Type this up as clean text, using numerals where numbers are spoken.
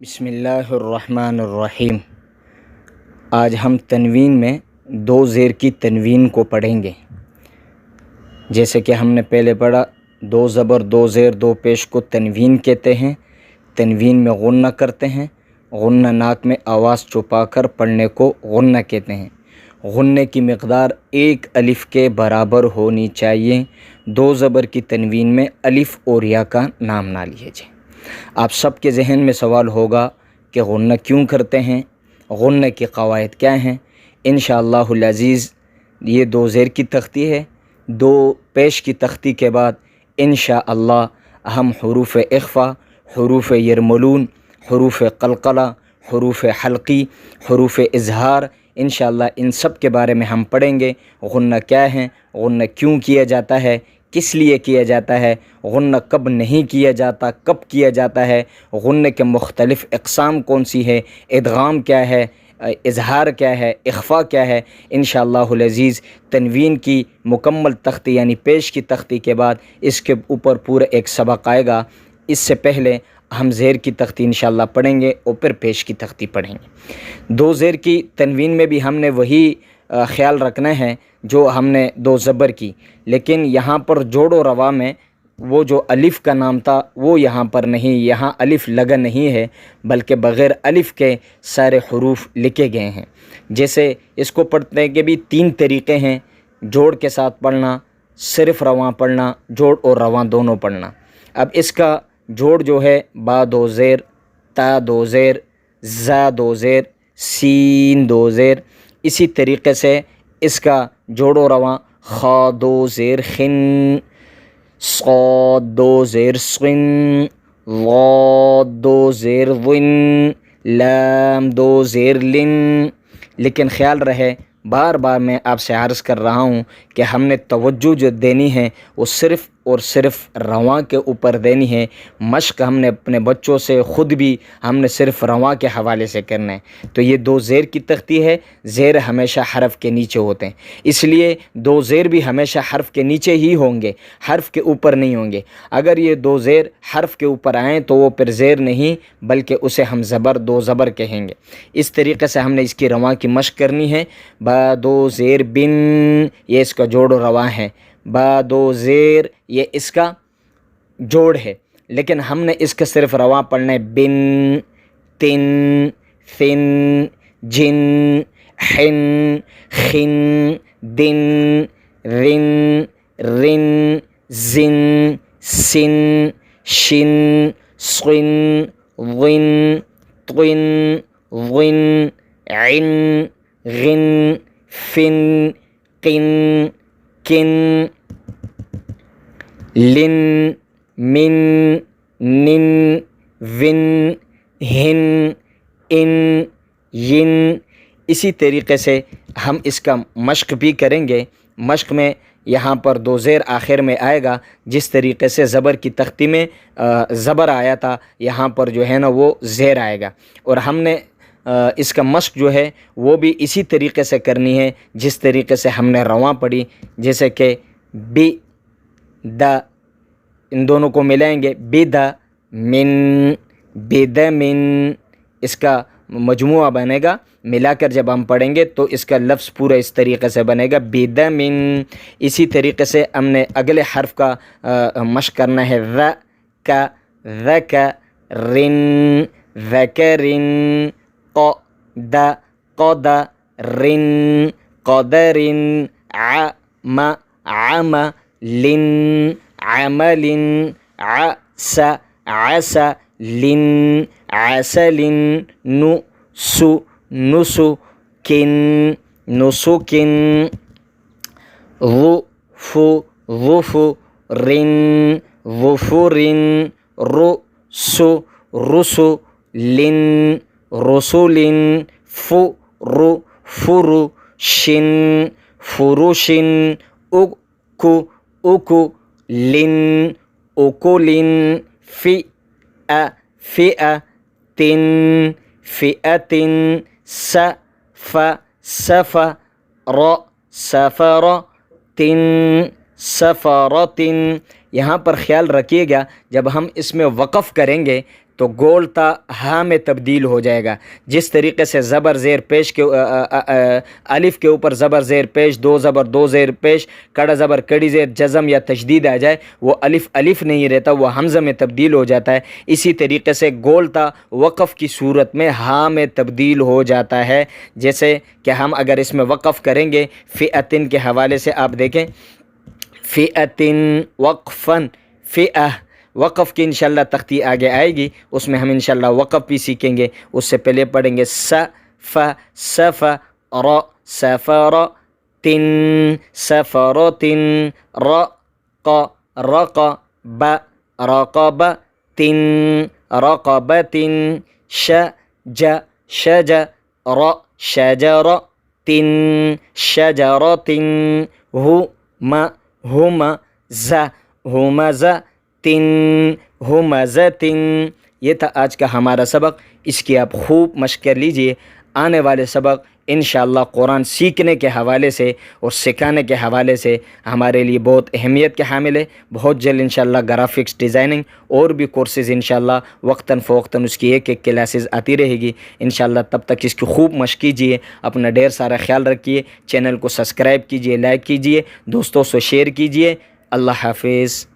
بسم اللہ الرحمن الرحیم۔ آج ہم تنوین میں دو زیر کی تنوین کو پڑھیں گے۔ جیسے کہ ہم نے پہلے پڑھا، دو زبر دو زیر دو پیش کو تنوین کہتے ہیں۔ تنوین میں غنہ کرتے ہیں، غنہ ناک میں آواز چھپا کر پڑھنے کو غنہ کہتے ہیں۔ غنے کی مقدار ایک الف کے برابر ہونی چاہیے۔ دو زبر کی تنوین میں الف اور یا کا نام نہ لیے جائے۔ آپ سب کے ذہن میں سوال ہوگا کہ غنہ کیوں کرتے ہیں، غنہ کی قواعد کیا ہیں۔ انشاءاللہ العزیز یہ دو زیر کی تختی ہے۔ دو پیش کی تختی کے بعد انشاءاللہ ہم حروف اخفا، حروف یرملون، حروف قلقلہ، حروف حلقی، حروف اظہار، انشاءاللہ ان سب کے بارے میں ہم پڑھیں گے۔ غنہ کیا ہیں، غنہ کیوں کیا جاتا ہے، کس لیے کیا جاتا ہے، غنہ کب نہیں کیا جاتا، کب کیا جاتا ہے، غنے کے مختلف اقسام کون سی ہے، ادغام کیا ہے، اظہار کیا ہے، اخفا کیا ہے۔ انشاءاللہ العزیز تنوین کی مکمل تختی یعنی پیش کی تختی کے بعد اس کے اوپر پورا ایک سبق آئے گا۔ اس سے پہلے ہم زیر کی تختی انشاءاللہ پڑھیں گے اور پھر پیش کی تختی پڑھیں گے۔ دو زیر کی تنوین میں بھی ہم نے وہی خیال رکھنا ہے جو ہم نے دو زبر کی، لیکن یہاں پر جوڑ و روا میں وہ جو الف کا نام تھا وہ یہاں پر نہیں، یہاں الف لگا نہیں ہے بلکہ بغیر الف کے سارے حروف لکھے گئے ہیں۔ جیسے اس کو پڑھنے کے بھی تین طریقے ہیں: جوڑ کے ساتھ پڑھنا، صرف رواں پڑھنا، جوڑ اور رواں دونوں پڑھنا۔ اب اس کا جوڑ جو ہے با دو زیر، تا دو زیر، زا دو زیر، سین دو زیر، اسی طریقے سے اس کا جوڑ و رواں خا دو زیر خن، صاد دو زیر صن، ضاد دو زیر ضن، لام دو زیر لن۔ لیکن خیال رہے، بار بار میں آپ سے عرض کر رہا ہوں کہ ہم نے توجہ جو دینی ہے وہ صرف اور صرف رواں کے اوپر دینی ہے۔ مشق ہم نے اپنے بچوں سے، خود بھی ہم نے صرف رواں کے حوالے سے کرنا ہے۔ تو یہ دو زیر کی تختی ہے، زیر ہمیشہ حرف کے نیچے ہوتے ہیں، اس لیے دو زیر بھی ہمیشہ حرف کے نیچے ہی ہوں گے، حرف کے اوپر نہیں ہوں گے۔ اگر یہ دو زیر حرف کے اوپر آئیں تو وہ پھر زیر نہیں بلکہ اسے ہم زبر، دو زبر کہیں گے۔ اس طریقے سے ہم نے اس کی رواں کی مشق کرنی ہے۔ با دو زیر بن، یہ اس کا جوڑ و رواں ہے۔ با دو زیر یہ اس کا جوڑ ہے، لیکن ہم نے اس کا صرف رواں پڑھنا ہے۔ بن، تن، ثن، جن، حن، خن، دن، رن، رن، زن، سن، شن، صن، ضن، طن، ظن، عن، غن، فن، قن، کن، لن، من، نن، ون، ہن، ان، ین۔ اسی طریقے سے ہم اس کا مشق بھی کریں گے۔ مشق میں یہاں پر دو زیر آخر میں آئے گا، جس طریقے سے زبر کی تختی میں زبر آیا تھا، یہاں پر جو ہے نا وہ زیر آئے گا۔ اور ہم نے اس کا مشق جو ہے وہ بھی اسی طریقے سے کرنی ہے جس طریقے سے ہم نے رواں پڑھی، جیسے کہ بی دا، ان دونوں کو ملائیں گے، بد من، بد من، اس کا مجموعہ بنے گا، ملا کر جب ہم پڑھیں گے تو اس کا لفظ پورا اس طریقے سے بنے گا، بد من۔ اسی طریقے سے ہم نے اگلے حرف کا مشق کرنا ہے، ذ کا، ذک، رن، ذکرن، قد، قد، رن، قدرن، عم، عم، لن، عمل، عس، عس، لن، عسل، نس، نسک، نسک، ظف، ظفر، ظفر، رس، رسل، رسل، فرش، فرش، اک، اکل، اکل، فئ، فئة، فئة، سف، سفر، سفرة، سفرة۔ یہاں پر خیال رکھیے گا، جب ہم اس میں وقف کریں گے تو گول تا ہاں میں تبدیل ہو جائے گا۔ جس طریقے سے زبر زیر پیش کے الف کے اوپر زبر زیر پیش، دو زبر دو زیر پیش، کڑا زبر کڑی زیر جزم یا تشدید آ جائے، وہ الف الف نہیں رہتا، وہ حمزہ میں تبدیل ہو جاتا ہے۔ اسی طریقے سے گول تا وقف کی صورت میں ہاں میں تبدیل ہو جاتا ہے۔ جیسے کہ ہم اگر اس میں وقف کریں گے فئتن کے حوالے سے، آپ دیکھیں فئتن وقفن، فئہ وقف کی انشاءاللہ تختی آگے آئے گی، اس میں ہم انشاءاللہ وقف بھی سیکھیں گے۔ اس سے پہلے پڑھیں گے ف سف ر سفر تن سفرتن رق رق ب رقب تن رقبتن ج شج ر شجر تن شجرتن ہم ہمز تن ہمزتن۔ یہ تھا آج کا ہمارا سبق، اس کی آپ خوب مشق کر لیجئے۔ آنے والے سبق انشاءاللہ قرآن سیکھنے کے حوالے سے اور سکھانے کے حوالے سے ہمارے لیے بہت اہمیت کے حامل ہے۔ بہت جلد انشاءاللہ گرافکس ڈیزائننگ اور بھی کورسز انشاءاللہ وقتاً فوقتاً اس کی ایک ایک کلاسز آتی رہے گی انشاءاللہ۔ تب تک اس کی خوب مشق کیجیے، اپنا ڈھیر سارا خیال رکھیے، چینل کو سبسکرائب کیجیے، لائک کیجیے، دوستوں سے شیئر کیجیے۔ اللہ حافظ۔